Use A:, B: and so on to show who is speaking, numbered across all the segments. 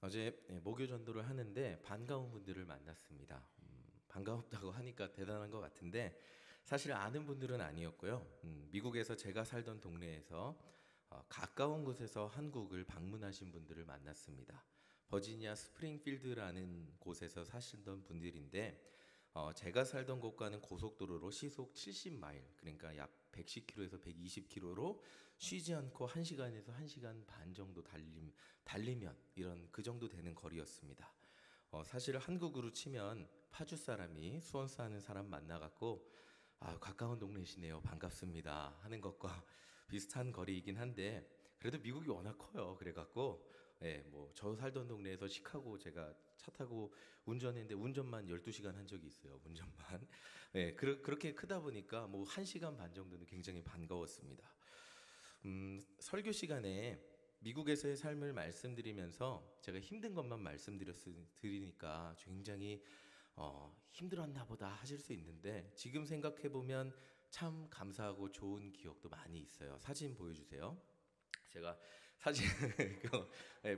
A: 어제 목요 전도를 하는데 반가운 분들을 만났습니다. 반가웠다고 하니까 대단한 것 같은데 사실 아는 분들은 아니었고요. 미국에서 제가 살던 동네에서 가까운 곳에서 한국을 방문하신 분들을 만났습니다. 버지니아 스프링필드라는 곳에서 사시던 분들인데 제가 살던 곳과는 고속도로로 시속 70마일, 그러니까 약 110km에서 120km로 쉬지 않고 1시간에서 1시간 반 정도 달리면 이런 그 정도 되는 거리였습니다. 사실 한국으로 치면 파주 사람이 수원 사는 사람 만나갖고 가까운 동네시네요. 반갑습니다. 하는 것과 비슷한 거리이긴 한데 그래도 미국이 워낙 커요. 그래갖고 예, 뭐 저 살던 동네에서 시카고 제가 차 타고 운전했는데 운전만 12시간 한 적이 있어요. 운전만. 예, 그렇게 크다 보니까 뭐 1시간 반 정도는 굉장히 반가웠습니다. 설교 시간에 미국에서의 삶을 말씀드리면서 제가 힘든 것만 말씀드리니까 굉장히 힘들었나 보다 하실 수 있는데 지금 생각해 보면 참 감사하고 좋은 기억도 많이 있어요. 사진 보여주세요. 제가 사진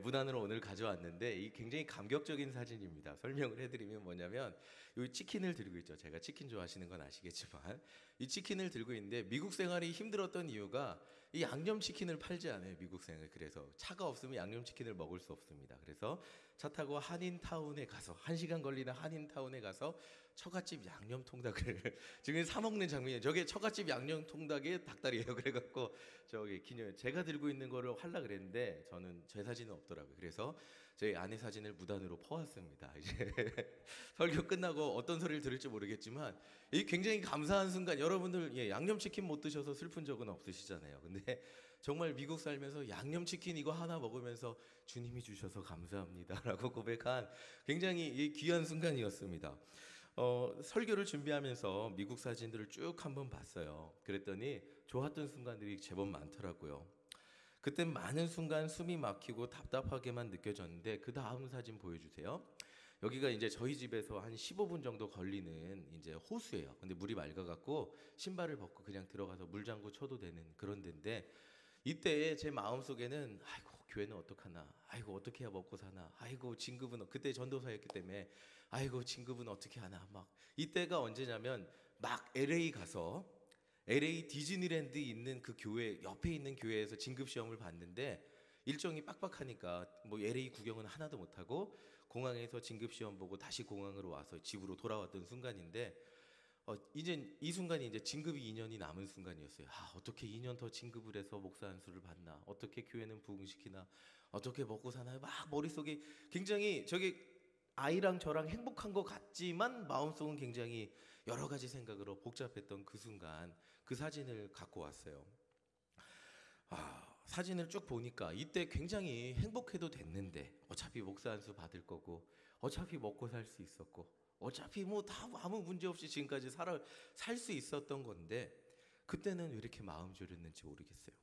A: 무단으로 오늘 가져왔는데 이 굉장히 감격적인 사진입니다. 설명을 해드리면 뭐냐면 이 치킨을 들고 있죠. 제가 치킨 좋아하시는 건 아시겠지만 이 치킨을 들고 있는데 미국 생활이 힘들었던 이유가 이 양념치킨을 팔지 않아요. 미국 생활. 그래서 차가 없으면 양념치킨을 먹을 수 없습니다. 그래서 차 타고 한인타운에 가서 1시간 걸리는 한인타운에 가서 처갓집 양념통닭을 지금 사 먹는 장면이에요. 저게 처갓집 양념통닭의 닭다리예요. 그래갖고 저기 기념 제가 들고 있는 거를 하려 그랬는데 저는 제 사진은 없더라고요. 그래서 저희 아내 사진을 무단으로 퍼왔습니다. 이제 설교 끝나고 어떤 소리를 들을지 모르겠지만 이 굉장히 감사한 순간 여러분들 양념치킨 못 드셔서 슬픈 적은 없으시잖아요. 근데 정말 미국 살면서 양념치킨 이거 하나 먹으면서 주님이 주셔서 감사합니다라고 고백한 굉장히 귀한 순간이었습니다. 설교를 준비하면서 미국 사진들을 쭉 한번 봤어요. 그랬더니 좋았던 순간들이 제법 많더라고요. 그때 많은 순간 숨이 막히고 답답하게만 느껴졌는데 그 다음 사진 보여주세요. 여기가 이제 저희 집에서 한 15분 정도 걸리는 이제 호수예요. 근데 물이 맑아갖고 신발을 벗고 그냥 들어가서 물장구 쳐도 되는 그런 데인데 이때 제 마음속에는 아이고 교회는 어떡하나, 아이고 어떻게 해야 먹고 사나, 아이고 진급은 그때 전도사였기 때문에 아이고 진급은 어떻게 하나 막 이때가 언제냐면 막 LA 가서 LA 디즈니랜드 있는 그 교회 옆에 있는 교회에서 진급 시험을 봤는데 일정이 빡빡하니까 뭐 LA 구경은 하나도 못 하고 공항에서 진급 시험 보고 다시 공항으로 와서 집으로 돌아왔던 순간인데 이제 이 순간이 이제 진급이 2년이 남은 순간이었어요. 어떻게 2년 더 진급을 해서 목사 안수를 받나? 어떻게 교회는 부흥시키나? 어떻게 먹고 사나? 막 머릿속에 굉장히 저게 아이랑 저랑 행복한 것 같지만 마음속은 굉장히 여러 가지 생각으로 복잡했던 그 순간 그 사진을 갖고 왔어요. 사진을 쭉 보니까 이때 굉장히 행복해도 됐는데 어차피 목사 안수 받을 거고 어차피 먹고 살 수 있었고 어차피 뭐 다 아무 문제 없이 지금까지 살 수 있었던 건데 그때는 왜 이렇게 마음 졸였는지 모르겠어요.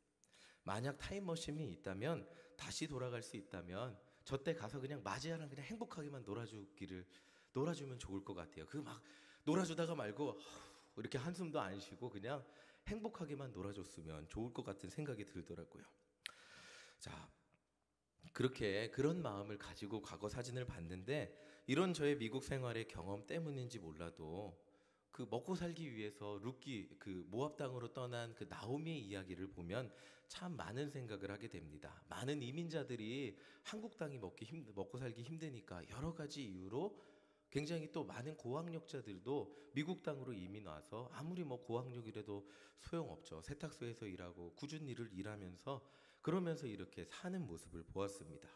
A: 만약 타임머신이 있다면 다시 돌아갈 수 있다면 저 때 가서 그냥 마지아랑 그냥 행복하게만 놀아주면 좋을 것 같아요. 그 막 놀아주다가 말고 이렇게 한숨도 안 쉬고 그냥 행복하게만 놀아줬으면 좋을 것 같은 생각이 들더라고요. 자, 그렇게 그런 마음을 가지고 과거 사진을 봤는데 이런 저의 미국 생활의 경험 때문인지 몰라도 그 먹고 살기 위해서 그 모압 땅으로 떠난 그 나오미의 이야기를 보면 참 많은 생각을 하게 됩니다. 많은 이민자들이 한국 땅이 먹고 살기 힘드니까 여러 가지 이유로 굉장히 또 많은 고학력자들도 미국 땅으로 이민 와서 아무리 뭐 고학력이라도 소용없죠. 세탁소에서 일하고 꾸준히 일을 일하면서 그러면서 이렇게 사는 모습을 보았습니다.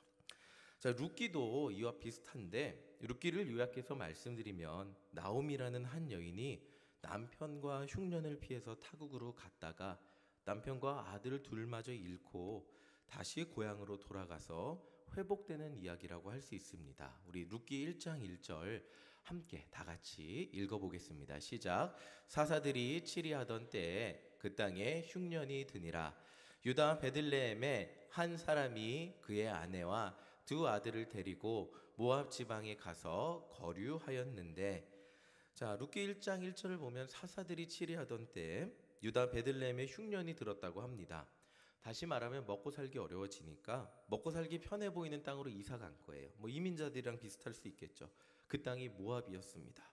A: 자, 룻기도 이와 비슷한데 룻기를 요약해서 말씀드리면 나옴이라는 한 여인이 남편과 흉년을 피해서 타국으로 갔다가 남편과 아들 둘마저 잃고 다시 고향으로 돌아가서 회복되는 이야기라고 할 수 있습니다. 우리 룻기 1장 1절 함께 다 같이 읽어보겠습니다. 시작. 사사들이 치리하던 때에 그 땅에 흉년이 드니라. 유다 베들레헴에 한 사람이 그의 아내와 두 아들을 데리고 모압 지방에 가서 거류하였는데 자, 룻기 1장 1절을 보면 사사들이 치리하던 때에 유다 베들레헴에 흉년이 들었다고 합니다. 다시 말하면 먹고 살기 어려워지니까 먹고 살기 편해 보이는 땅으로 이사 간 거예요. 뭐 이민자들이랑 비슷할 수 있겠죠. 그 땅이 모압이었습니다.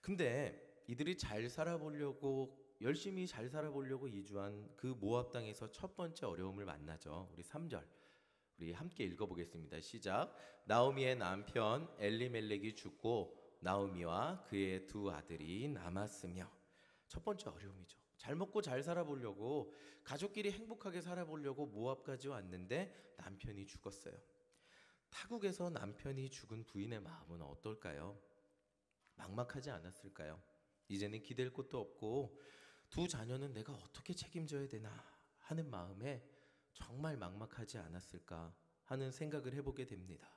A: 근데 이들이 잘 살아보려고 열심히 잘 살아보려고 이주한 그 모압 땅에서 첫 번째 어려움을 만나죠. 우리 3절 우리 함께 읽어보겠습니다. 시작. 나오미의 남편 엘리멜렉이 죽고 나오미와 그의 두 아들이 남았으며. 첫 번째 어려움이죠. 잘 먹고 잘 살아보려고 가족끼리 행복하게 살아보려고 모압까지 왔는데 남편이 죽었어요. 타국에서 남편이 죽은 부인의 마음은 어떨까요? 막막하지 않았을까요? 이제는 기댈 곳도 없고 두 자녀는 내가 어떻게 책임져야 되나 하는 마음에 정말 막막하지 않았을까 하는 생각을 해보게 됩니다.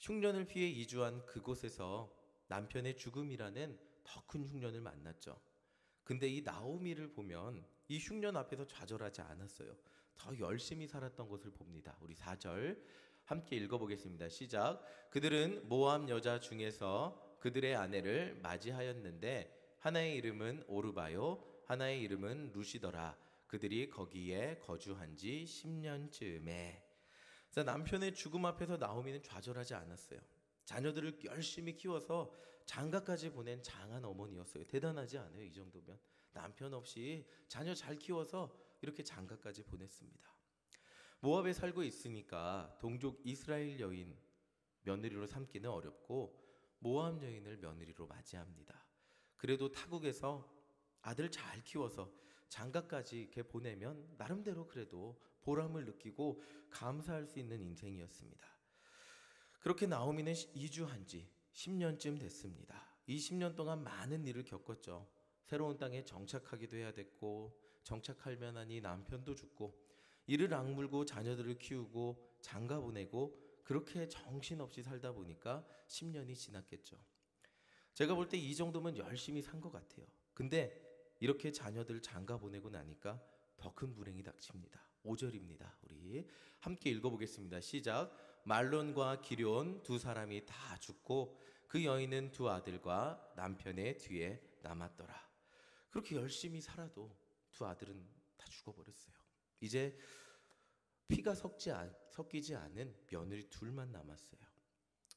A: 흉년을 피해 이주한 그곳에서 남편의 죽음이라는 더 큰 흉년을 만났죠. 근데 이 나오미를 보면 이 흉년 앞에서 좌절하지 않았어요. 더 열심히 살았던 것을 봅니다. 우리 4절 함께 읽어보겠습니다. 시작. 그들은 모압 여자 중에서 그들의 아내를 맞이하였는데 하나의 이름은 오르바요 하나의 이름은 루시더라. 그들이 거기에 거주한 지 10년쯤에. 남편의 죽음 앞에서 나오미는 좌절하지 않았어요. 자녀들을 열심히 키워서 장가까지 보낸 장한 어머니였어요. 대단하지 않아요? 이 정도면. 남편 없이 자녀 잘 키워서 이렇게 장가까지 보냈습니다. 모압에 살고 있으니까 동족 이스라엘 여인 며느리로 삼기는 어렵고 모압 여인을 며느리로 맞이합니다. 그래도 타국에서 아들 잘 키워서 장가까지 이렇게 보내면 나름대로 그래도 보람을 느끼고 감사할 수 있는 인생이었습니다. 그렇게 나오미는 이주한 지 10년쯤 됐습니다. 이 10년 동안 많은 일을 겪었죠. 새로운 땅에 정착하기도 해야 됐고 정착하면 하니 남편도 죽고 이를 악물고 자녀들을 키우고 장가 보내고 그렇게 정신없이 살다 보니까 10년이 지났겠죠. 제가 볼 때 이 정도면 열심히 산 것 같아요. 근데 이렇게 자녀들 장가 보내고 나니까 더 큰 불행이 닥칩니다. 5절입니다. 우리 함께 읽어보겠습니다. 시작. 말론과 기럨 두 사람이 다 죽고 그 여인은 두 아들과 남편의 뒤에 남았더라. 그렇게 열심히 살아도 두 아들은 다 죽어버렸어요. 이제 피가 섞이지 않은 며느리 둘만 남았어요.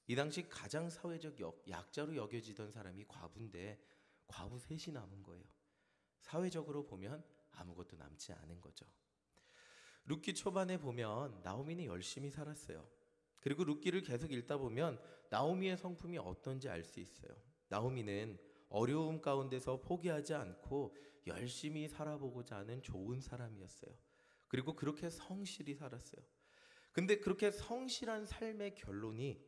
A: 이 당시 가장 사회적 약자로 여겨지던 사람이 과부인데 과부 셋이 남은 거예요. 사회적으로 보면 아무것도 남지 않은 거죠. 룻기 초반에 보면 나오미는 열심히 살았어요. 그리고 룻기를 계속 읽다 보면 나오미의 성품이 어떤지 알 수 있어요. 나오미는 어려움 가운데서 포기하지 않고 열심히 살아보고자 하는 좋은 사람이었어요. 그리고 그렇게 성실히 살았어요. 근데 그렇게 성실한 삶의 결론이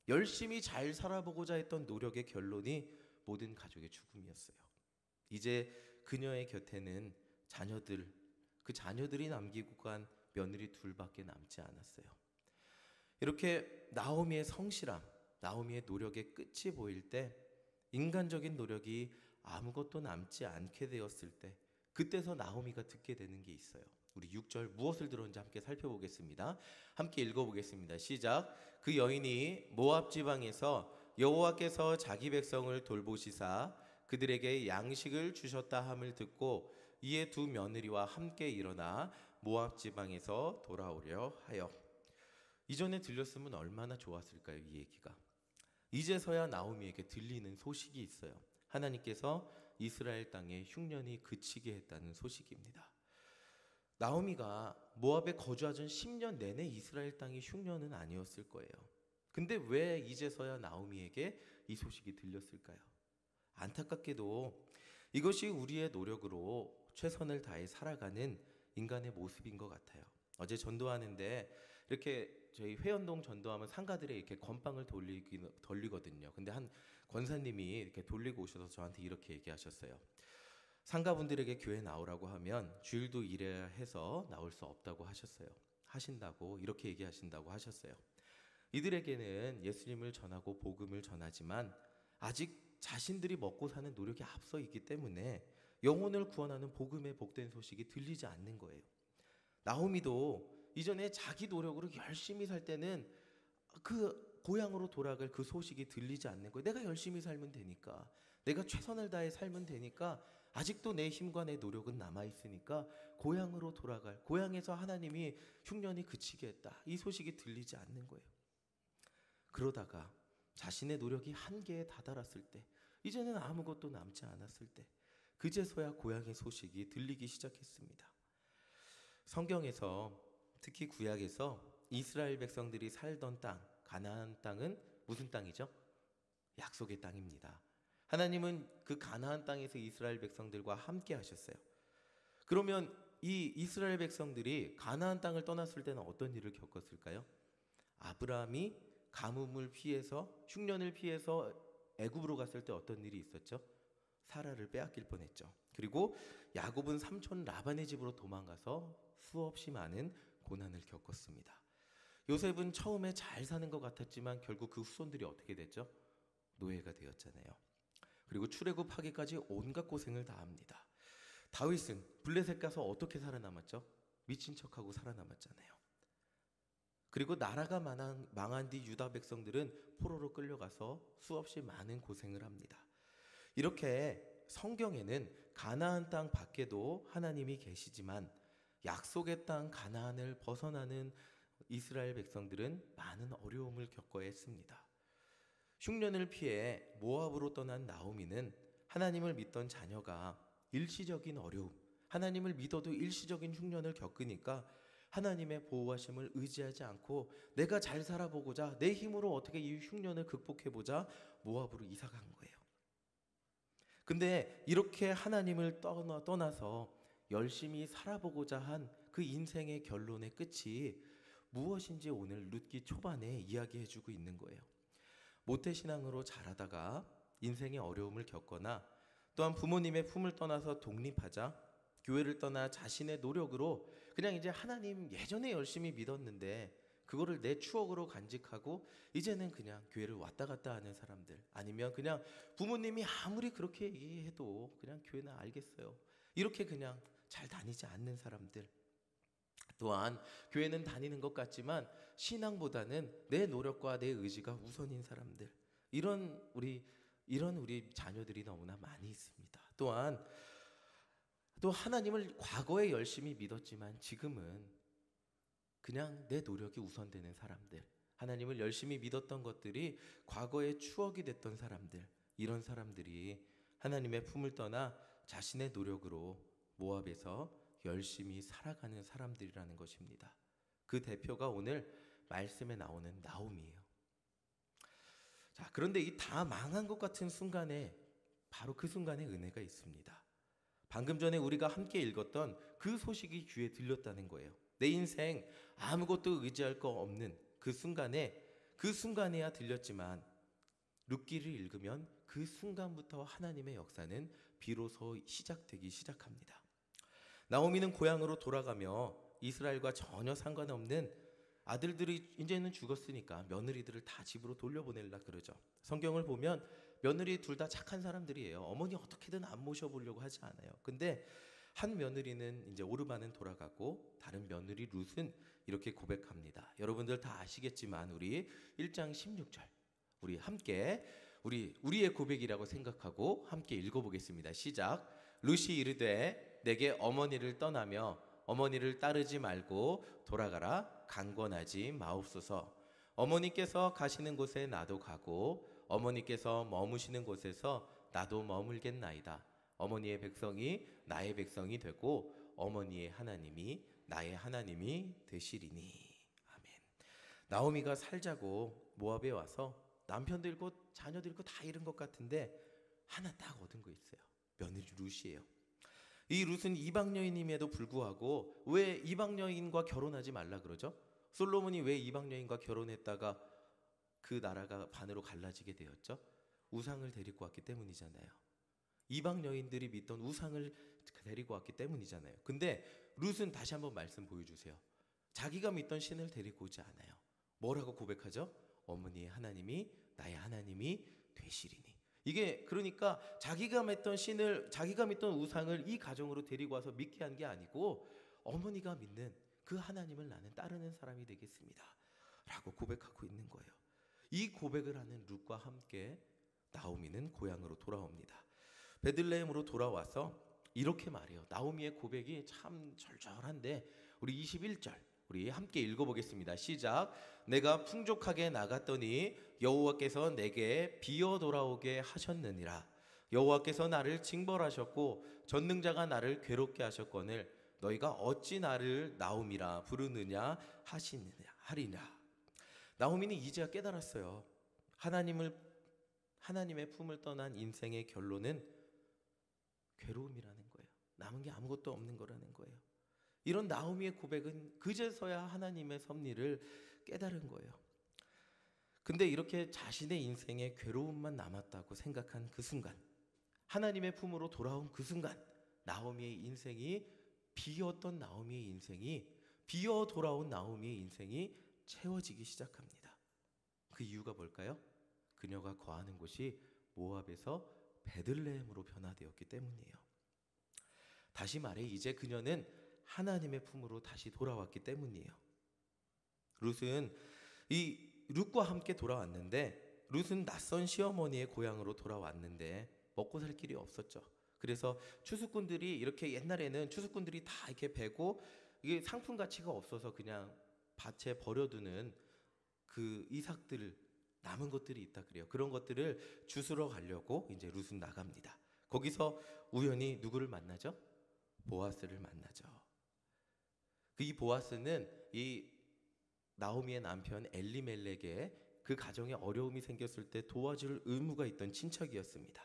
A: 열심히 잘 살아보고자 했던 노력의 결론이 모든 가족의 죽음이었어요. 이제 그녀의 곁에는 그 자녀들이 남기고 간 며느리 둘밖에 남지 않았어요. 이렇게 나오미의 성실함, 나오미의 노력의 끝이 보일 때 인간적인 노력이 아무것도 남지 않게 되었을 때 그때서 나오미가 듣게 되는 게 있어요. 우리 6절 무엇을 들었는지 함께 살펴보겠습니다. 함께 읽어보겠습니다. 시작. 그 여인이 모압 지방에서 여호와께서 자기 백성을 돌보시사 그들에게 양식을 주셨다 함을 듣고 이에 두 며느리와 함께 일어나 모압 지방에서 돌아오려 하여. 이전에 들렸으면 얼마나 좋았을까요? 이 얘기가. 이제서야 나오미에게 들리는 소식이 있어요. 하나님께서 이스라엘 땅에 흉년이 그치게 했다는 소식입니다. 나오미가 모압에 거주하던 10년 내내 이스라엘 땅이 흉년은 아니었을 거예요. 근데 왜 이제서야 나오미에게 이 소식이 들렸을까요? 안타깝게도 이것이 우리의 노력으로 최선을 다해 살아가는 인간의 모습인 것 같아요. 어제 전도하는데 이렇게 저희 회원동 전도하면 상가들에 이렇게 건빵을 돌리거든요. 근데 한 권사님이 이렇게 돌리고 오셔서 저한테 이렇게 얘기하셨어요. 상가분들에게 교회 나오라고 하면 주일도 일해야 해서 나올 수 없다고 하신다고 이렇게 얘기하신다고 하셨어요. 이들에게는 예수님을 전하고 복음을 전하지만 아직 자신들이 먹고 사는 노력이 앞서 있기 때문에 영혼을 구원하는 복음의 복된 소식이 들리지 않는 거예요. 나오미도 이전에 자기 노력으로 열심히 살 때는 그 고향으로 돌아갈 그 소식이 들리지 않는 거예요. 내가 열심히 살면 되니까, 내가 최선을 다해 살면 되니까 아직도 내 힘과 내 노력은 남아있으니까 고향으로 돌아갈, 고향에서 하나님이 흉년이 그치게 했다, 이 소식이 들리지 않는 거예요. 그러다가 자신의 노력이 한계에 다다랐을 때, 이제는 아무것도 남지 않았을 때, 그제서야 고향의 소식이 들리기 시작했습니다. 성경에서, 특히 구약에서 이스라엘 백성들이 살던 땅, 가나안 땅은 무슨 땅이죠? 약속의 땅입니다. 하나님은 그 가나안 땅에서 이스라엘 백성들과 함께 하셨어요. 그러면 이 이스라엘 백성들이 가나안 땅을 떠났을 때는 어떤 일을 겪었을까요? 아브라함이 가뭄을 피해서, 흉년을 피해서 애굽으로 갔을 때 어떤 일이 있었죠? 사라를 빼앗길 뻔했죠. 그리고 야곱은 삼촌 라반의 집으로 도망가서 수없이 많은 고난을 겪었습니다. 요셉은 처음에 잘 사는 것 같았지만 결국 그 후손들이 어떻게 됐죠? 노예가 되었잖아요. 그리고 출애굽하기까지 온갖 고생을 다 합니다. 다윗은 블레셋 가서 어떻게 살아남았죠? 미친 척하고 살아남았잖아요. 그리고 나라가 망한 뒤 유다 백성들은 포로로 끌려가서 수없이 많은 고생을 합니다. 이렇게 성경에는 가나안 땅 밖에도 하나님이 계시지만 약속의 땅 가나안을 벗어나는 이스라엘 백성들은 많은 어려움을 겪어야 했습니다. 흉년을 피해 모압으로 떠난 나오미는 하나님을 믿던 자녀가 일시적인 어려움, 하나님을 믿어도 일시적인 흉년을 겪으니까 하나님의 보호하심을 의지하지 않고 내가 잘 살아보고자, 내 힘으로 어떻게 이 흉년을 극복해보자 모압으로 이사간 거예요. 근데 이렇게 하나님을 떠나서 열심히 살아보고자 한 그 인생의 결론의 끝이 무엇인지 오늘 룻기 초반에 이야기해주고 있는 거예요. 모태신앙으로 자라다가 인생의 어려움을 겪거나 또한 부모님의 품을 떠나서 독립하자, 교회를 떠나 자신의 노력으로 그냥 이제 하나님 예전에 열심히 믿었는데 그거를 내 추억으로 간직하고 이제는 그냥 교회를 왔다 갔다 하는 사람들, 아니면 그냥 부모님이 아무리 그렇게 얘기해도 그냥 교회는 알겠어요, 이렇게 그냥 잘 다니지 않는 사람들, 또한 교회는 다니는 것 같지만 신앙보다는 내 노력과 내 의지가 우선인 사람들, 이런 우리 자녀들이 너무나 많이 있습니다. 또한 또 하나님을 과거에 열심히 믿었지만 지금은 그냥 내 노력이 우선되는 사람들, 하나님을 열심히 믿었던 것들이 과거의 추억이 됐던 사람들, 이런 사람들이 하나님의 품을 떠나 자신의 노력으로 모압에서 열심히 살아가는 사람들이라는 것입니다. 그 대표가 오늘 말씀에 나오는 나오미예요. 자, 그런데 이 다 망한 것 같은 순간에 바로 그 순간에 은혜가 있습니다. 방금 전에 우리가 함께 읽었던 그 소식이 귀에 들렸다는 거예요. 내 인생 아무것도 의지할 거 없는 그 순간에야 들렸지만 룻기를 읽으면 그 순간부터 하나님의 역사는 비로소 시작되기 시작합니다. 나오미는 고향으로 돌아가며 이스라엘과 전혀 상관없는 아들들이 이제는 죽었으니까 며느리들을 다 집으로 돌려보내려 그러죠. 성경을 보면 며느리 둘 다 착한 사람들이에요. 어머니 어떻게든 안 모셔보려고 하지 않아요. 근데 한 며느리는 이제 오르반은 돌아가고 다른 며느리 룻은 이렇게 고백합니다. 여러분들 다 아시겠지만 우리 1장 16절 우리 함께 우리의 고백이라고 생각하고 함께 읽어보겠습니다. 시작. 룻이 이르되 내게 어머니를 떠나며 어머니를 따르지 말고 돌아가라. 강권하지 마옵소서. 어머니께서 가시는 곳에 나도 가고 어머니께서 머무시는 곳에서 나도 머물겠나이다. 어머니의 백성이 나의 백성이 되고 어머니의 하나님이 나의 하나님이 되시리니. 아멘. 나오미가 살자고 모압에 와서 남편도 잃고 자녀도 잃고 다 잃은 것 같은데 하나 딱 얻은 거 있어요. 며느리 룻이에요. 이 룻은 이방 여인임에도 불구하고 왜 이방 여인과 결혼하지 말라 그러죠? 솔로몬이 왜 이방 여인과 결혼했다가 그 나라가 반으로 갈라지게 되었죠? 우상을 데리고 왔기 때문이잖아요. 이방 여인들이 믿던 우상을 데리고 왔기 때문이잖아요. 근데 룻은 다시 한번 말씀 보여주세요. 자기가 믿던 신을 데리고 오지 않아요. 뭐라고 고백하죠? 어머니의 하나님이 나의 하나님이 되시리니. 이게 그러니까 자기가 믿던 신을, 자기가 믿던 우상을 이 가정으로 데리고 와서 믿게 한 게 아니고 어머니가 믿는 그 하나님을 나는 따르는 사람이 되겠습니다 라고 고백하고 있는 거예요. 이 고백을 하는 룻과 함께 나오미는 고향으로 돌아옵니다. 베들레헴으로 돌아와서 이렇게 말해요. 나오미의 고백이 참 절절한데 우리 21절 우리 함께 읽어보겠습니다. 시작. 내가 풍족하게 나갔더니 여호와께서 내게 비어 돌아오게 하셨느니라. 여호와께서 나를 징벌하셨고 전능자가 나를 괴롭게 하셨거늘 너희가 어찌 나를 나오미라 부르느냐 하리냐. 나오미는 이제야 깨달았어요. 하나님의 품을 떠난 인생의 결론은 괴로움이라는 거예요. 남은 게 아무것도 없는 거라는 거예요. 이런 나오미의 고백은 그제서야 하나님의 섭리를 깨달은 거예요. 근데 이렇게 자신의 인생에 괴로움만 남았다고 생각한 그 순간, 하나님의 품으로 돌아온 그 순간, 나오미의 인생이 비었던 나오미의 인생이 비어 돌아온 나오미의 인생이 채워지기 시작합니다. 그 이유가 뭘까요? 그녀가 거하는 곳이 모압에서 베들레헴으로 변화되었기 때문이에요. 다시 말해 이제 그녀는 하나님의 품으로 다시 돌아왔기 때문이에요. 룻과 함께 돌아왔는데 룻은 낯선 시어머니의 고향으로 돌아왔는데 먹고 살 길이 없었죠. 그래서 추수꾼들이 이렇게 옛날에는 추수꾼들이 다 이렇게 베고 이게 상품 가치가 없어서 그냥 밭에 버려두는 그 이삭들 남은 것들이 있다 그래요. 그런 것들을 주스러 가려고 이제 룻은 나갑니다. 거기서 우연히 누구를 만나죠? 보아스를 만나죠. 이 보아스는 이 나오미의 남편 엘리멜렉의 그 가정에 어려움이 생겼을 때 도와줄 의무가 있던 친척이었습니다.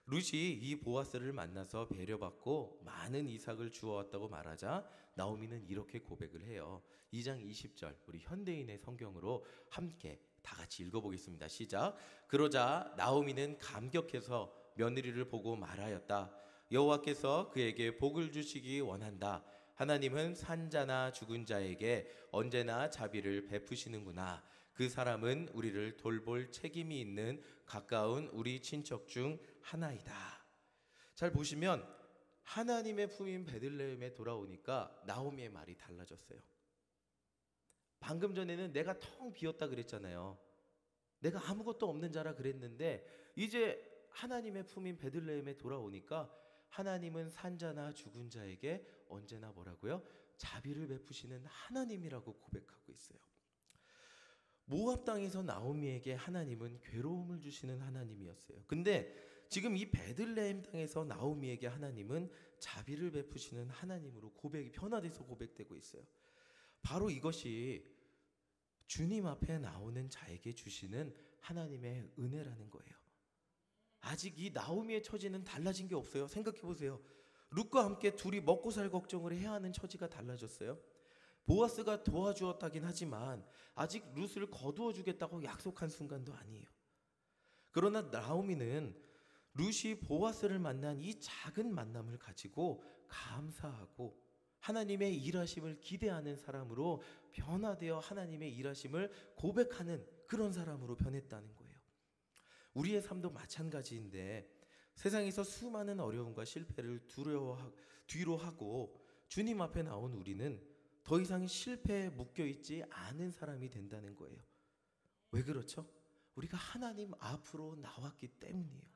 A: 룻이 이 보아스를 만나서 배려받고 많은 이삭을 주워왔다고 말하자 나오미는 이렇게 고백을 해요. 2장 20절 우리 현대인의 성경으로 함께 다 같이 읽어보겠습니다. 시작. 그러자 나오미는 감격해서 며느리를 보고 말하였다. 여호와께서 그에게 복을 주시기 원한다. 하나님은 산자나 죽은 자에게 언제나 자비를 베푸시는구나. 그 사람은 우리를 돌볼 책임이 있는 가까운 우리 친척 중 하나이다. 잘 보시면 하나님의 품인 베들레헴에 돌아오니까 나오미의 말이 달라졌어요. 방금 전에는 내가 텅 비었다 그랬잖아요. 내가 아무것도 없는 자라 그랬는데 이제 하나님의 품인 베들레헴에 돌아오니까 하나님은 산자나 죽은 자에게 언제나 뭐라고요? 자비를 베푸시는 하나님이라고 고백하고 있어요. 모압 땅에서 나오미에게 하나님은 괴로움을 주시는 하나님이었어요. 근데 지금 이 베들레헴 땅에서 나오미에게 하나님은 자비를 베푸시는 하나님으로 고백이 변화돼서 고백되고 있어요. 바로 이것이 주님 앞에 나오는 자에게 주시는 하나님의 은혜라는 거예요. 아직 이 나오미의 처지는 달라진 게 없어요. 생각해 보세요. 룻과 함께 둘이 먹고 살 걱정을 해야 하는 처지가 달라졌어요. 보아스가 도와주었다긴 하지만 아직 룻을 거두어 주겠다고 약속한 순간도 아니에요. 그러나 나오미는 룻이 보아스를 만난 이 작은 만남을 가지고 감사하고 하나님의 일하심을 기대하는 사람으로 변화되어 하나님의 일하심을 고백하는 그런 사람으로 변했다는 거예요. 우리의 삶도 마찬가지인데 세상에서 수많은 어려움과 실패를 뒤로 하고 주님 앞에 나온 우리는 더 이상 실패에 묶여있지 않은 사람이 된다는 거예요. 왜 그렇죠? 우리가 하나님 앞으로 나왔기 때문이에요.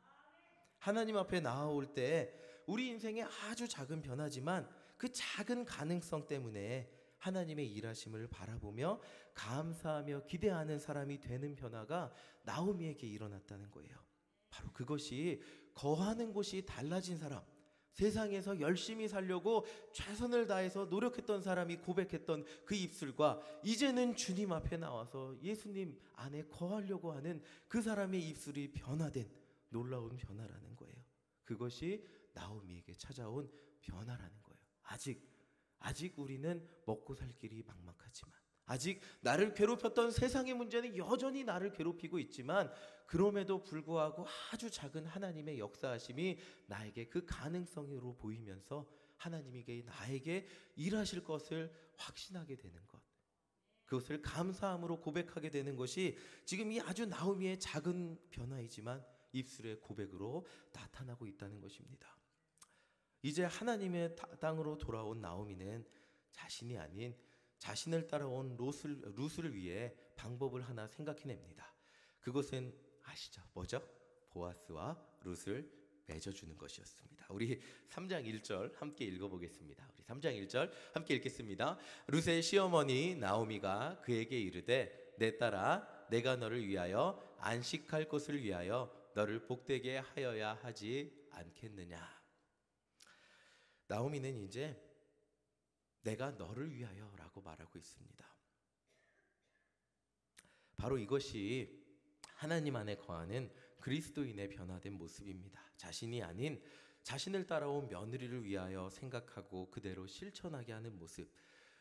A: 하나님 앞에 나아올 때 우리 인생에 아주 작은 변화지만 그 작은 가능성 때문에 하나님의 일하심을 바라보며 감사하며 기대하는 사람이 되는 변화가 나오미에게 일어났다는 거예요. 바로 그것이 거하는 곳이 달라진 사람, 세상에서 열심히 살려고 최선을 다해서 노력했던 사람이 고백했던 그 입술과 이제는 주님 앞에 나와서 예수님 안에 거하려고 하는 그 사람의 입술이 변화된 놀라운 변화라는 거예요. 그것이 나오미에게 찾아온 변화라는 거예요. 아직 우리는 먹고 살 길이 막막하지만, 아직 나를 괴롭혔던 세상의 문제는 여전히 나를 괴롭히고 있지만, 그럼에도 불구하고 아주 작은 하나님의 역사하심이 나에게 그 가능성으로 보이면서 하나님이 나에게 일하실 것을 확신하게 되는 것, 그것을 감사함으로 고백하게 되는 것이 지금 이 아주 나오미의 작은 변화이지만 입술의 고백으로 나타나고 있다는 것입니다. 이제 하나님의 땅으로 돌아온 나오미는 자신이 아닌 자신을 따라온 룻을 위해 방법을 하나 생각해냅니다. 그것은 아시죠? 뭐죠? 보아스와 룻을 맺어주는 것이었습니다. 우리 3장 1절 함께 읽어보겠습니다. 우리 3장 1절 함께 읽겠습니다. 룻의 시어머니 나오미가 그에게 이르되 내 딸아 내가 너를 위하여 안식할 곳을 위하여 너를 복되게 하여야 하지 않겠느냐. 나오미는 이제 내가 너를 위하여 라고 말하고 있습니다. 바로 이것이 하나님 안에 거하는 그리스도인의 변화된 모습입니다. 자신이 아닌 자신을 따라온 며느리를 위하여 생각하고 그대로 실천하게 하는 모습.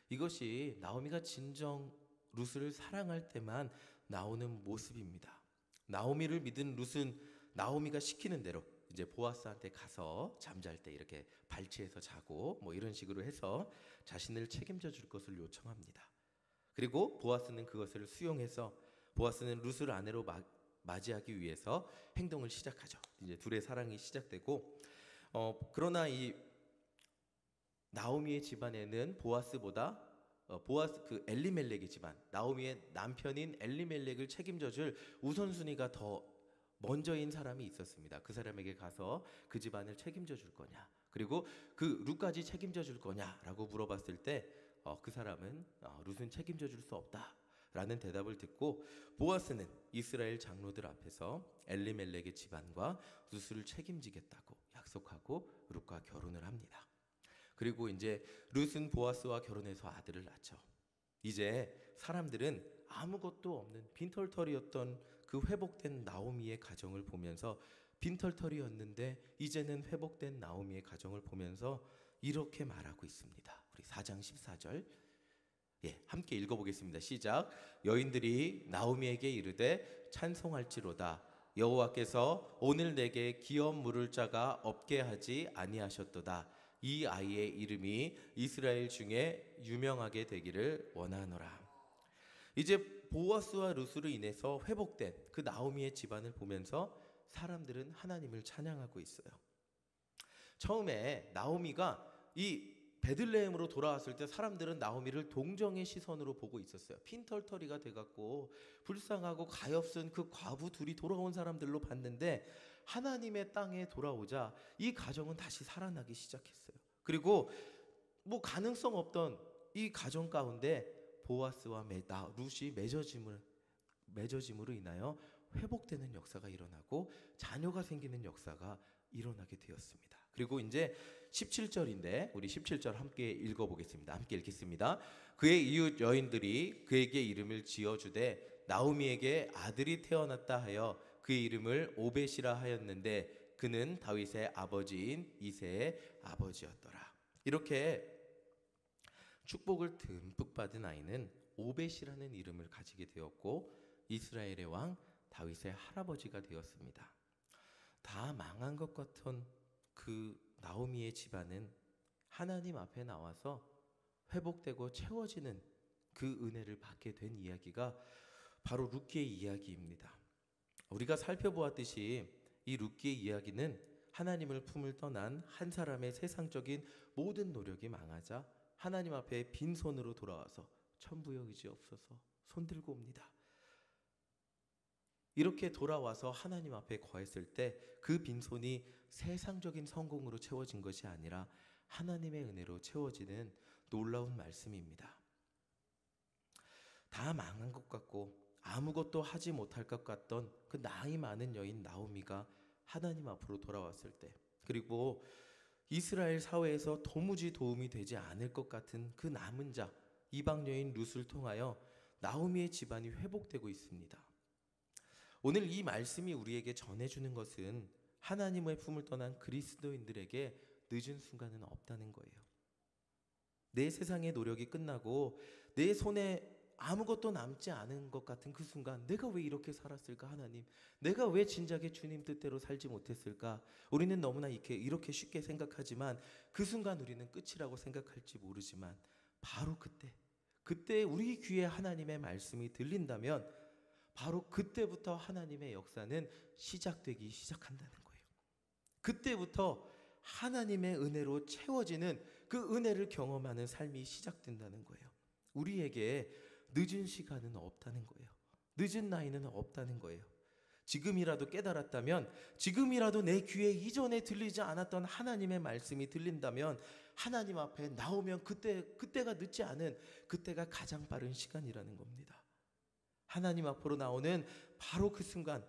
A: 이것이 나오미가 진정 룻을 사랑할 때만 나오는 모습입니다. 나오미를 믿은 룻은 나오미가 시키는 대로 이제 보아스한테 가서 잠잘 때 이렇게 발치해서 자고 뭐 이런 식으로 해서 자신을 책임져 줄 것을 요청합니다. 그리고 보아스는 그것을 수용해서 보아스는 룻을 아내로 맞이하기 위해서 행동을 시작하죠. 이제 둘의 사랑이 시작되고 그러나 이 나오미의 집안에는 보아스보다 보아스 그 엘리멜렉의 집안, 나오미의 남편인 엘리멜렉을 책임져줄 우선순위가 더 먼저인 사람이 있었습니다. 그 사람에게 가서 그 집안을 책임져 줄 거냐, 그리고 그 룻까지 책임져 줄 거냐라고 물어봤을 때 그 사람은 룻은 책임져 줄 수 없다라는 대답을 듣고 보아스는 이스라엘 장로들 앞에서 엘리멜렉의 집안과 룻을 책임지겠다고 약속하고 룻과 결혼을 합니다. 그리고 이제 룻은 보아스와 결혼해서 아들을 낳죠. 이제 사람들은 아무것도 없는 빈털터리였던 그 회복된 나오미의 가정을 보면서 빈털터리였는데 이제는 회복된 나오미의 가정을 보면서 이렇게 말하고 있습니다. 우리 4장 14절 함께 읽어보겠습니다. 시작. 여인들이 나오미에게 이르되 찬송할지로다 여호와께서 오늘 내게 기업 물을 자가 없게 하지 아니하셨도다. 이 아이의 이름이 이스라엘 중에 유명하게 되기를 원하노라. 이제 보아스와 룻으로 인해서 회복된 그 나오미의 집안을 보면서 사람들은 하나님을 찬양하고 있어요. 처음에 나오미가 이 베들레헴으로 돌아왔을 때 사람들은 나오미를 동정의 시선으로 보고 있었어요. 핀털터리가 돼갖고 불쌍하고 가엾은 그 과부 둘이 돌아온 사람들로 봤는데 하나님의 땅에 돌아오자 이 가정은 다시 살아나기 시작했어요. 그리고 뭐 가능성 없던 이 가정 가운데 보아스와 룻이 맺어짐으로 인하여 회복되는 역사가 일어나고 자녀가 생기는 역사가 일어나게 되었습니다. 그리고 이제 17절인데 우리 17절 함께 읽어보겠습니다. 함께 읽겠습니다. 그의 이웃 여인들이 그에게 이름을 지어주되 나오미에게 아들이 태어났다 하여 그의 이름을 오벳이라 하였는데 그는 다윗의 아버지인 이새의 아버지였더라. 이렇게 축복을 듬뿍 받은 아이는 오벳이라는 이름을 가지게 되었고 이스라엘의 왕 다윗의 할아버지가 되었습니다. 다 망한 것 같은 그 나오미의 집안은 하나님 앞에 나와서 회복되고 채워지는 그 은혜를 받게 된 이야기가 바로 룻기의 이야기입니다. 우리가 살펴보았듯이 이 룻기의 이야기는 하나님을 품을 떠난 한 사람의 세상적인 모든 노력이 망하자 하나님 앞에 빈손으로 돌아와서 천부여의지없어서 손들고 옵니다. 이렇게 돌아와서 하나님 앞에 거했을 때 그 빈손이 세상적인 성공으로 채워진 것이 아니라 하나님의 은혜로 채워지는 놀라운 말씀입니다. 다 망한 것 같고 아무것도 하지 못할 것 같던 그 나이 많은 여인 나오미가 하나님 앞으로 돌아왔을 때, 그리고 이스라엘 사회에서 도무지 도움이 되지 않을 것 같은 그 남은 자 이방 여인 룻을 통하여 나오미의 집안이 회복되고 있습니다. 오늘 이 말씀이 우리에게 전해주는 것은 하나님의 품을 떠난 그리스도인들에게 늦은 순간은 없다는 거예요. 내 세상의 노력이 끝나고 내 손에 아무것도 남지 않은 것 같은 그 순간, 내가 왜 이렇게 살았을까 하나님, 내가 왜 진작에 주님 뜻대로 살지 못했을까. 우리는 너무나 이렇게 쉽게 생각하지만 그 순간 우리는 끝이라고 생각할지 모르지만 바로 그때 우리 귀에 하나님의 말씀이 들린다면 바로 그때부터 하나님의 역사는 시작되기 시작한다는 거예요. 그때부터 하나님의 은혜로 채워지는 그 은혜를 경험하는 삶이 시작된다는 거예요. 우리에게 늦은 시간은 없다는 거예요. 늦은 나이는 없다는 거예요. 지금이라도 깨달았다면, 지금이라도 내 귀에 이전에 들리지 않았던 하나님의 말씀이 들린다면 하나님 앞에 나오면 그때가 늦지 않은, 그때가 가장 빠른 시간이라는 겁니다. 하나님 앞으로 나오는 바로 그 순간,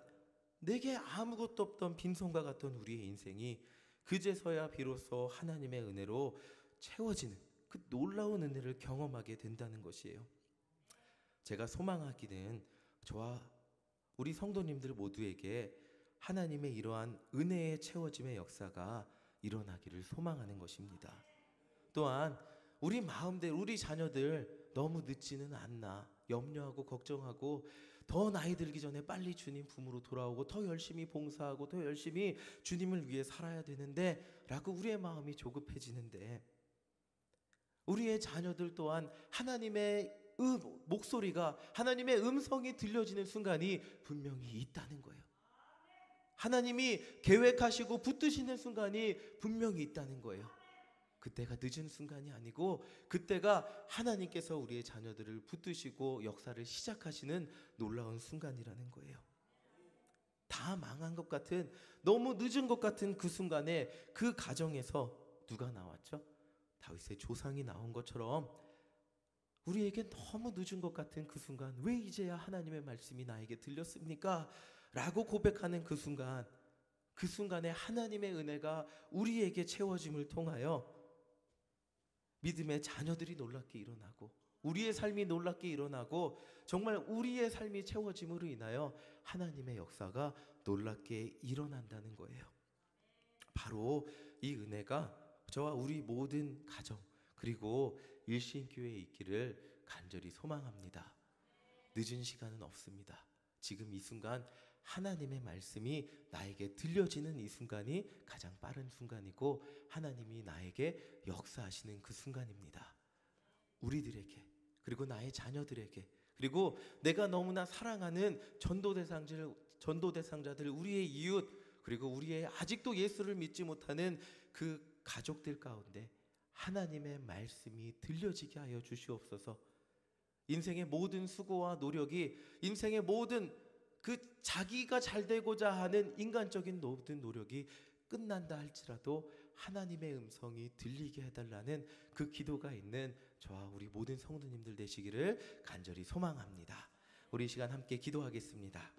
A: 내게 아무것도 없던 빈손과 같던 우리의 인생이 그제서야 비로소 하나님의 은혜로 채워지는 그 놀라운 은혜를 경험하게 된다는 것이에요. 제가 소망하기는 저와 우리 성도님들 모두에게 하나님의 이러한 은혜의 채워짐의 역사가 일어나기를 소망하는 것입니다. 또한 우리 마음대로 우리 자녀들 너무 늦지는 않나 염려하고 걱정하고, 더 나이 들기 전에 빨리 주님 품으로 돌아오고 더 열심히 봉사하고 더 열심히 주님을 위해 살아야 되는데 라고 우리의 마음이 조급해지는데, 우리의 자녀들 또한 하나님의 목소리가, 하나님의 음성이 들려지는 순간이 분명히 있다는 거예요. 하나님이 계획하시고 붙드시는 순간이 분명히 있다는 거예요. 그때가 늦은 순간이 아니고 그때가 하나님께서 우리의 자녀들을 붙드시고 역사를 시작하시는 놀라운 순간이라는 거예요. 다 망한 것 같은, 너무 늦은 것 같은 그 순간에 그 가정에서 누가 나왔죠? 다윗의 조상이 나온 것처럼 우리에게 너무 늦은 것 같은 그 순간, 왜 이제야 하나님의 말씀이 나에게 들렸습니까? 라고 고백하는 그 순간, 그 순간에 하나님의 은혜가 우리에게 채워짐을 통하여 믿음의 자녀들이 놀랍게 일어나고, 우리의 삶이 놀랍게 일어나고, 정말 우리의 삶이 채워짐으로 인하여 하나님의 역사가 놀랍게 일어난다는 거예요. 바로 이 은혜가 저와 우리 모든 가정, 그리고 일신교회에 있기를 간절히 소망합니다. 늦은 시간은 없습니다. 지금 이 순간 하나님의 말씀이 나에게 들려지는 이 순간이 가장 빠른 순간이고, 하나님이 나에게 역사하시는 그 순간입니다. 우리들에게, 그리고 나의 자녀들에게, 그리고 내가 너무나 사랑하는 전도 대상자들, 우리의 이웃, 그리고 우리의 아직도 예수를 믿지 못하는 그 가족들 가운데 하나님의 말씀이 들려지게 하여 주시옵소서. 인생의 모든 수고와 노력이, 인생의 모든 그 자기가 잘 되고자 하는 인간적인 모든 노력이 끝난다 할지라도 하나님의 음성이 들리게 해달라는 그 기도가 있는 저와 우리 모든 성도님들 되시기를 간절히 소망합니다. 우리 이 시간 함께 기도하겠습니다.